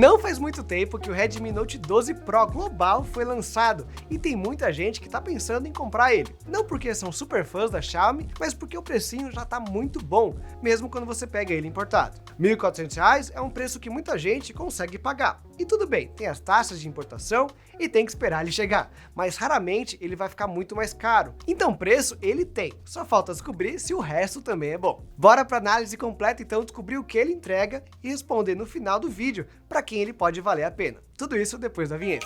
Não faz muito tempo que o Redmi Note 12 Pro Global foi lançado e tem muita gente que tá pensando em comprar ele. Não porque são super fãs da Xiaomi, mas porque o precinho já tá muito bom, mesmo quando você pega ele importado. R$ 1.400 é um preço que muita gente consegue pagar. E tudo bem, tem as taxas de importação e tem que esperar ele chegar, mas raramente ele vai ficar muito mais caro. Então preço ele tem, só falta descobrir se o resto também é bom. Bora para análise completa então descobrir o que ele entrega e responder no final do vídeo para quem ele pode valer a pena. Tudo isso depois da vinheta.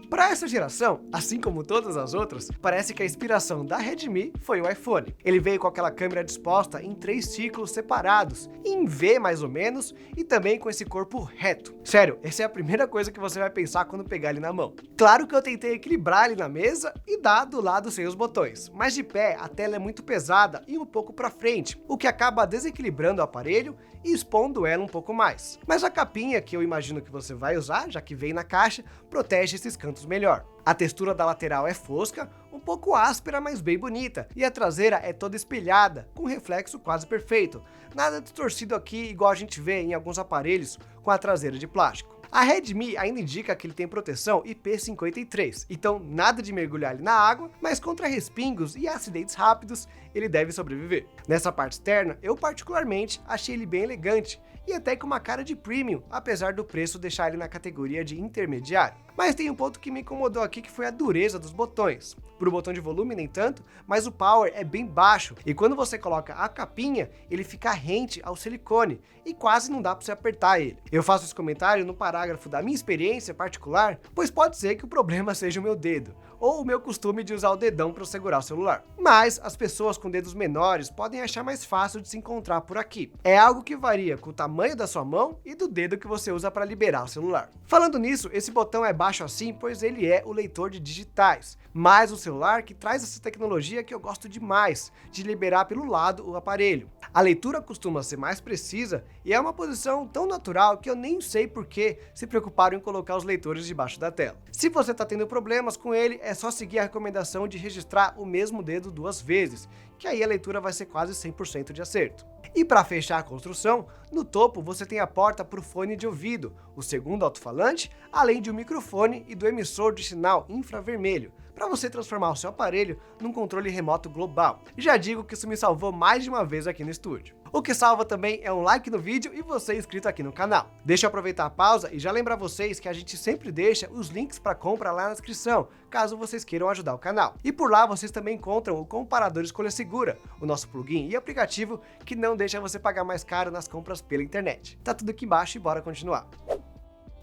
Para essa geração, assim como todas as outras, parece que a inspiração da Redmi foi o iPhone. Ele veio com aquela câmera disposta em 3 ciclos separados, em V mais ou menos, e também com esse corpo reto. Sério, essa é a primeira coisa que você vai pensar quando pegar ele na mão. Claro que eu tentei equilibrar ele na mesa e dar do lado sem os botões, mas de pé a tela é muito pesada e um pouco para frente, o que acaba desequilibrando o aparelho e expondo ela um pouco mais. Mas a capinha que eu imagino que você vai usar, já que vem na caixa, protege esses cantos melhor. A textura da lateral é fosca, um pouco áspera, mas bem bonita, e a traseira é toda espelhada, com reflexo quase perfeito. Nada distorcido aqui igual a gente vê em alguns aparelhos com a traseira de plástico. A Redmi ainda indica que ele tem proteção IP53, então nada de mergulhar ele na água, mas contra respingos e acidentes rápidos ele deve sobreviver. Nessa parte externa, eu particularmente achei ele bem elegante e até com uma cara de premium, apesar do preço deixar ele na categoria de intermediário. Mas tem um ponto que me incomodou aqui, que foi a dureza dos botões. Pro botão de volume nem tanto, mas o power é bem baixo e quando você coloca a capinha, ele fica rente ao silicone e quase não dá para você apertar ele. Eu faço esse comentário no parágrafo da minha experiência particular, pois pode ser que o problema seja o meu dedo, ou o meu costume de usar o dedão para segurar o celular. Mas as pessoas com dedos menores podem achar mais fácil de se encontrar por aqui. É algo que varia com o tamanho da sua mão e do dedo que você usa para liberar o celular. Falando nisso, esse botão é baixo assim, pois ele é o leitor de digitais, mas o celular que traz essa tecnologia que eu gosto demais, de liberar pelo lado o aparelho. A leitura costuma ser mais precisa e é uma posição tão natural que eu nem sei por que se preocuparam em colocar os leitores debaixo da tela. Se você está tendo problemas com ele, é só seguir a recomendação de registrar o mesmo dedo 2 vezes, que aí a leitura vai ser quase 100% de acerto. E para fechar a construção, no topo você tem a porta para o fone de ouvido, o segundo alto-falante, além de um microfone e do emissor de sinal infravermelho, para você transformar o seu aparelho num controle remoto global. Já digo que isso me salvou mais de uma vez aqui no estúdio. O que salva também é um like no vídeo e você inscrito aqui no canal. Deixa eu aproveitar a pausa e já lembrar vocês que a gente sempre deixa os links para compra lá na descrição, caso vocês queiram ajudar o canal. E por lá vocês também encontram o comparador Escolha Segura, o nosso plugin e aplicativo que não deixa você pagar mais caro nas compras pela internet. Tá tudo aqui embaixo e bora continuar.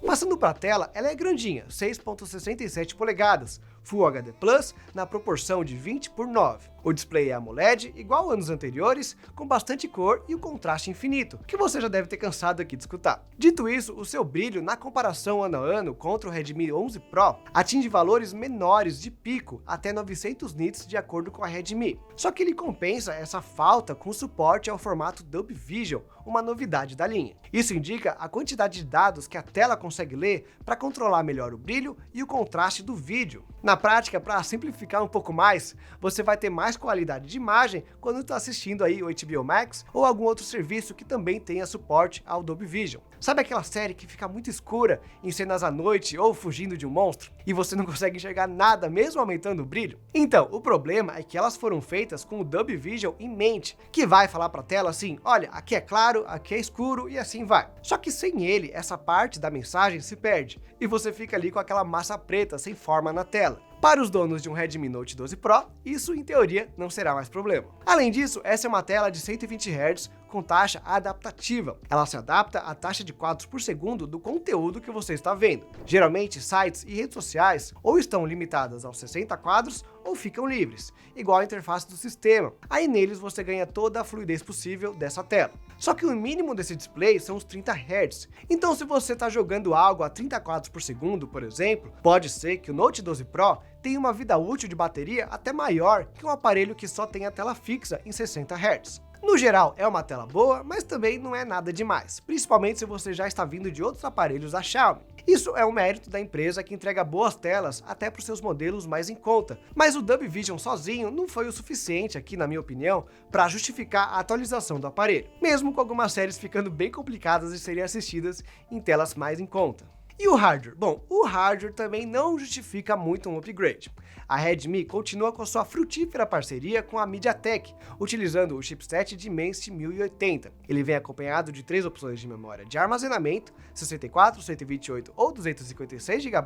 Passando para a tela, ela é grandinha, 6.67 polegadas, Full HD Plus na proporção de 20:9. O display é AMOLED, igual anos anteriores, com bastante cor e o contraste infinito, que você já deve ter cansado aqui de escutar. Dito isso, o seu brilho na comparação ano a ano contra o Redmi 11 Pro atinge valores menores de pico, até 900 nits de acordo com a Redmi. Só que ele compensa essa falta com suporte ao formato Dolby Vision, uma novidade da linha. Isso indica a quantidade de dados que a tela consegue ler para controlar melhor o brilho e o contraste do vídeo. Na prática, para simplificar um pouco mais, você vai ter mais qualidade de imagem quando está assistindo aí o HBO Max ou algum outro serviço que também tenha suporte ao Dolby Vision. Sabe aquela série que fica muito escura em cenas à noite ou fugindo de um monstro e você não consegue enxergar nada mesmo aumentando o brilho? Então, o problema é que elas foram feitas com o Dolby Vision em mente, que vai falar para a tela assim, olha, aqui é claro, aqui é escuro e assim vai. Só que sem ele, essa parte da mensagem se perde e você fica ali com aquela massa preta sem forma na tela. Para os donos de um Redmi Note 12 Pro, isso em teoria não será mais problema. Além disso, essa é uma tela de 120 Hz com taxa adaptativa. Ela se adapta à taxa de quadros por segundo do conteúdo que você está vendo. Geralmente, sites e redes sociais ou estão limitadas aos 60 quadros ou ficam livres, igual a interface do sistema. Aí neles você ganha toda a fluidez possível dessa tela. Só que o mínimo desse display são os 30 Hz. Então se você está jogando algo a 30 quadros por segundo, por exemplo, pode ser que o Note 12 Pro tenha uma vida útil de bateria até maior que um aparelho que só tem a tela fixa em 60 Hz. No geral, é uma tela boa, mas também não é nada demais, principalmente se você já está vindo de outros aparelhos da Xiaomi. Isso é um mérito da empresa que entrega boas telas até para os seus modelos mais em conta, mas o Dolby Vision sozinho não foi o suficiente aqui, na minha opinião, para justificar a atualização do aparelho, mesmo com algumas séries ficando bem complicadas de serem assistidas em telas mais em conta. E o hardware? Bom, o hardware também não justifica muito um upgrade. A Redmi continua com a sua frutífera parceria com a MediaTek, utilizando o chipset Dimensity 1080. Ele vem acompanhado de 3 opções de memória de armazenamento, 64, 128 ou 256 GB,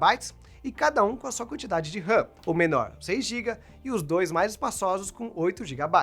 e cada um com a sua quantidade de RAM, o menor 6 GB e os dois mais espaçosos com 8 GB.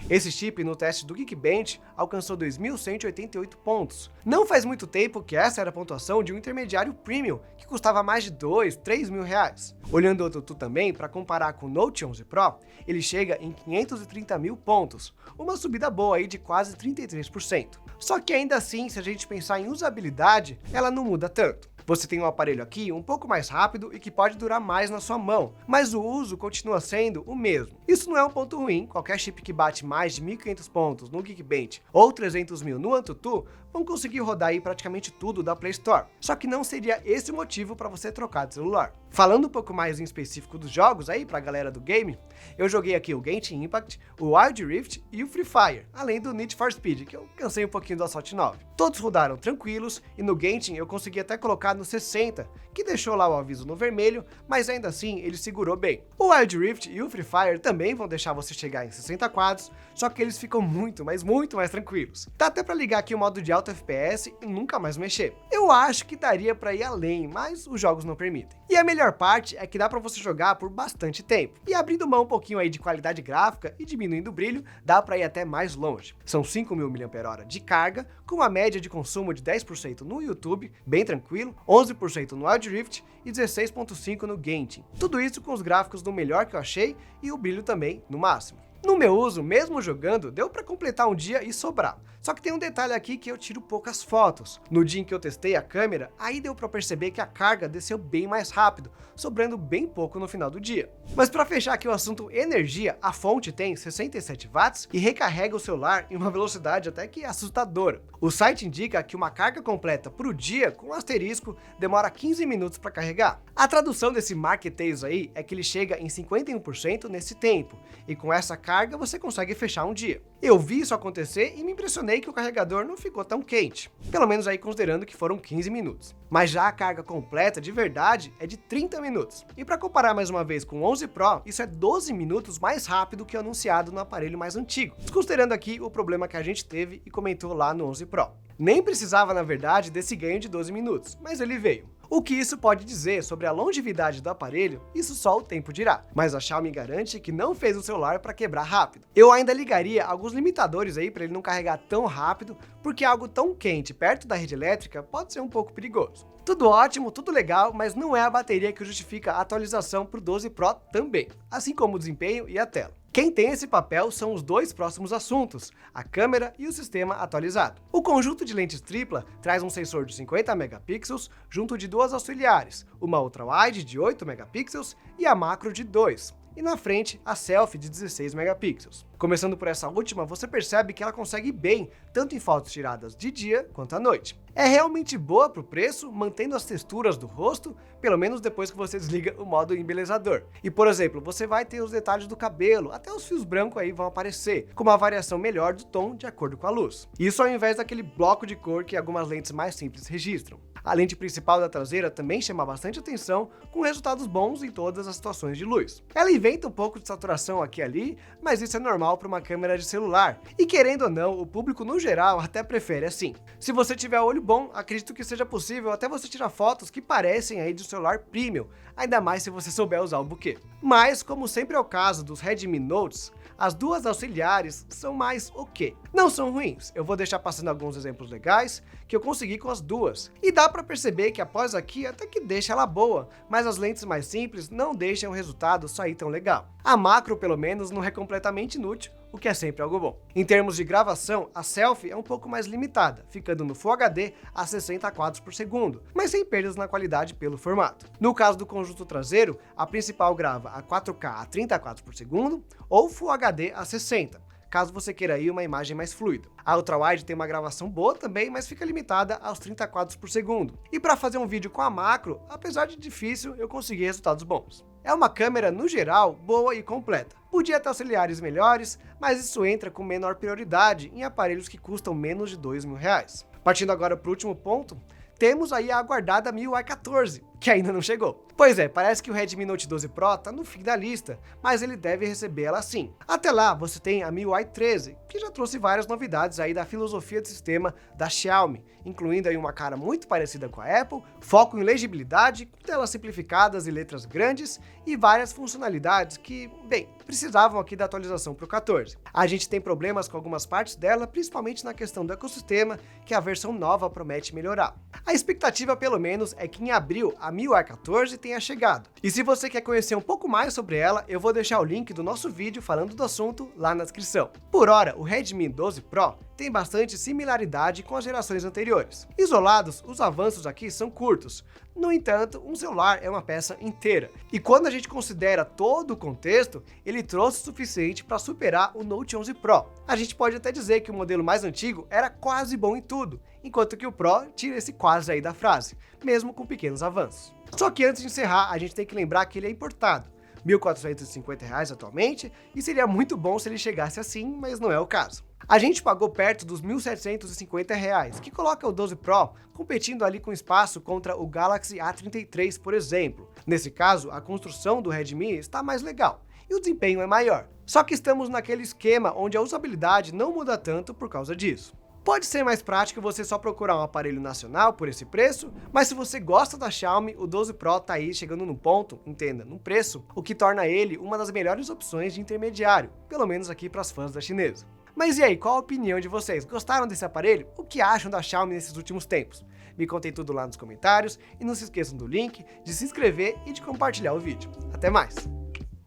Esse chip no teste do Geekbench alcançou 2.188 pontos. Não faz muito tempo que essa era a pontuação de um intermediário premium, que custava mais de 2, 3 mil reais. Olhando o AnTuTu também, para comparar com o Note 11 Pro, ele chega em 530 mil pontos, uma subida boa aí de quase 33%. Só que ainda assim, se a gente pensar em usabilidade, ela não muda tanto. Você tem um aparelho aqui um pouco mais rápido e que pode durar mais na sua mão, mas o uso continua sendo o mesmo. Isso não é um ponto ruim, qualquer chip que bate mais de 1.500 pontos no Geekbench ou 300 mil no AnTuTu vão conseguir rodar aí praticamente tudo da Play Store. Só que não seria esse o motivo para você trocar de celular. Falando um pouco mais em específico dos jogos aí pra galera do game, eu joguei aqui o Genshin Impact, o Wild Rift e o Free Fire, além do Need for Speed, que eu cansei um pouquinho do Assault 9. Todos rodaram tranquilos e no Genshin eu consegui até colocar no 60, que deixou lá o aviso no vermelho, mas ainda assim ele segurou bem. O Wild Rift e o Free Fire também vão deixar você chegar em 60 quadros, só que eles ficam muito, mas muito mais tranquilos. Dá até pra ligar aqui o modo de alto FPS e nunca mais mexer. Eu acho que daria pra ir além, mas os jogos não permitem. E a melhor parte é que dá pra você jogar por bastante tempo. E abrindo mão um pouquinho aí de qualidade gráfica e diminuindo o brilho, dá pra ir até mais longe. São 5.000 mAh de carga, com uma média de consumo de 10% no YouTube, bem tranquilo, 11% no Wild Rift e 16.5% no Genshin. Tudo isso com os gráficos do melhor que eu achei e o brilho também no máximo. No meu uso, mesmo jogando, deu para completar um dia e sobrar. Só que tem um detalhe aqui que eu tiro poucas fotos. No dia em que eu testei a câmera, aí deu para perceber que a carga desceu bem mais rápido, sobrando bem pouco no final do dia. Mas para fechar aqui o assunto energia, a fonte tem 67 watts e recarrega o celular em uma velocidade até que assustadora. O site indica que uma carga completa por dia, com asterisco, demora 15 minutos para carregar. A tradução desse marqueteiros aí é que ele chega em 51% nesse tempo, e com essa carga você consegue fechar um dia. Eu vi isso acontecer e me impressionei que o carregador não ficou tão quente, pelo menos aí considerando que foram 15 minutos. Mas já a carga completa de verdade é de 30 minutos. E para comparar mais uma vez com o 11 Pro, isso é 12 minutos mais rápido que o anunciado no aparelho mais antigo, desconsiderando aqui o problema que a gente teve e comentou lá no 11 Pro. Nem precisava, na verdade, desse ganho de 12 minutos, mas ele veio. O que isso pode dizer sobre a longevidade do aparelho, isso só o tempo dirá. Mas a Xiaomi garante que não fez o celular para quebrar rápido. Eu ainda ligaria alguns limitadores aí para ele não carregar tão rápido, porque algo tão quente perto da rede elétrica pode ser um pouco perigoso. Tudo ótimo, tudo legal, mas não é a bateria que justifica a atualização para o 12 Pro também, assim como o desempenho e a tela. Quem tem esse papel são os dois próximos assuntos, a câmera e o sistema atualizado. O conjunto de lentes tripla traz um sensor de 50 megapixels junto de duas auxiliares, uma ultra-wide de 8 megapixels e a macro de 2. E na frente, a selfie de 16 megapixels. Começando por essa última, você percebe que ela consegue ir bem, tanto em fotos tiradas de dia quanto à noite. É realmente boa para o preço, mantendo as texturas do rosto, pelo menos depois que você desliga o modo embelezador. E por exemplo, você vai ter os detalhes do cabelo, até os fios brancos aí vão aparecer, com uma variação melhor do tom de acordo com a luz. Isso ao invés daquele bloco de cor que algumas lentes mais simples registram. A lente principal da traseira também chama bastante atenção, com resultados bons em todas as situações de luz. Ela inventa um pouco de saturação aqui e ali, mas isso é normal para uma câmera de celular. E querendo ou não, o público no geral até prefere assim. Se você tiver olho bom, acredito que seja possível até você tirar fotos que parecem aí de um celular premium, ainda mais se você souber usar o buquê. Mas, como sempre é o caso dos Redmi Notes, as duas auxiliares são mais ok. Não são ruins, eu vou deixar passando alguns exemplos legais que eu consegui com as duas. E dá pra perceber que após aqui até que deixa ela boa, mas as lentes mais simples não deixam o resultado sair tão legal. A macro pelo menos não é completamente inútil, o que é sempre algo bom. Em termos de gravação, a selfie é um pouco mais limitada, ficando no Full HD a 60 quadros por segundo, mas sem perdas na qualidade pelo formato. No caso do conjunto traseiro, a principal grava a 4K a 30 quadros por segundo ou Full HD a 60, caso você queira aí uma imagem mais fluida. A ultrawide tem uma gravação boa também, mas fica limitada aos 30 quadros por segundo. E para fazer um vídeo com a macro, apesar de difícil, eu consegui resultados bons. É uma câmera, no geral, boa e completa. Podia ter auxiliares melhores, mas isso entra com menor prioridade em aparelhos que custam menos de R$2.000. Partindo agora para o último ponto, temos aí a aguardada MIUI 14, que ainda não chegou. Pois é, parece que o Redmi Note 12 Pro tá no fim da lista, mas ele deve receber ela sim. Até lá, você tem a MIUI 13, que já trouxe várias novidades aí da filosofia de sistema da Xiaomi, incluindo aí uma cara muito parecida com a Apple, foco em legibilidade, telas simplificadas e letras grandes, e várias funcionalidades que, bem, precisavam aqui da atualização para o 14. A gente tem problemas com algumas partes dela, principalmente na questão do ecossistema, que a versão nova promete melhorar. A expectativa, pelo menos, é que em abril a MIUI 14 tenha chegado. E se você quer conhecer um pouco mais sobre ela, eu vou deixar o link do nosso vídeo falando do assunto lá na descrição. Por hora, o Redmi 12 Pro tem bastante similaridade com as gerações anteriores. Isolados, os avanços aqui são curtos. No entanto, um celular é uma peça inteira. E quando a gente considera todo o contexto, ele trouxe o suficiente para superar o Note 11 Pro. A gente pode até dizer que o modelo mais antigo era quase bom em tudo, enquanto que o Pro tira esse quase aí da frase, mesmo com pequenos avanços. Só que antes de encerrar, a gente tem que lembrar que ele é importado. R$1.450 atualmente, e seria muito bom se ele chegasse assim, mas não é o caso. A gente pagou perto dos R$1.750, que coloca o 12 Pro competindo ali com espaço contra o Galaxy A33, por exemplo. Nesse caso, a construção do Redmi está mais legal, e o desempenho é maior. Só que estamos naquele esquema onde a usabilidade não muda tanto por causa disso. Pode ser mais prático você só procurar um aparelho nacional por esse preço, mas se você gosta da Xiaomi, o 12 Pro tá aí chegando num ponto, entenda, num preço, o que torna ele uma das melhores opções de intermediário, pelo menos aqui para os fãs da chinesa. Mas e aí, qual a opinião de vocês? Gostaram desse aparelho? O que acham da Xiaomi nesses últimos tempos? Me contem tudo lá nos comentários e não se esqueçam do link, de se inscrever e de compartilhar o vídeo. Até mais!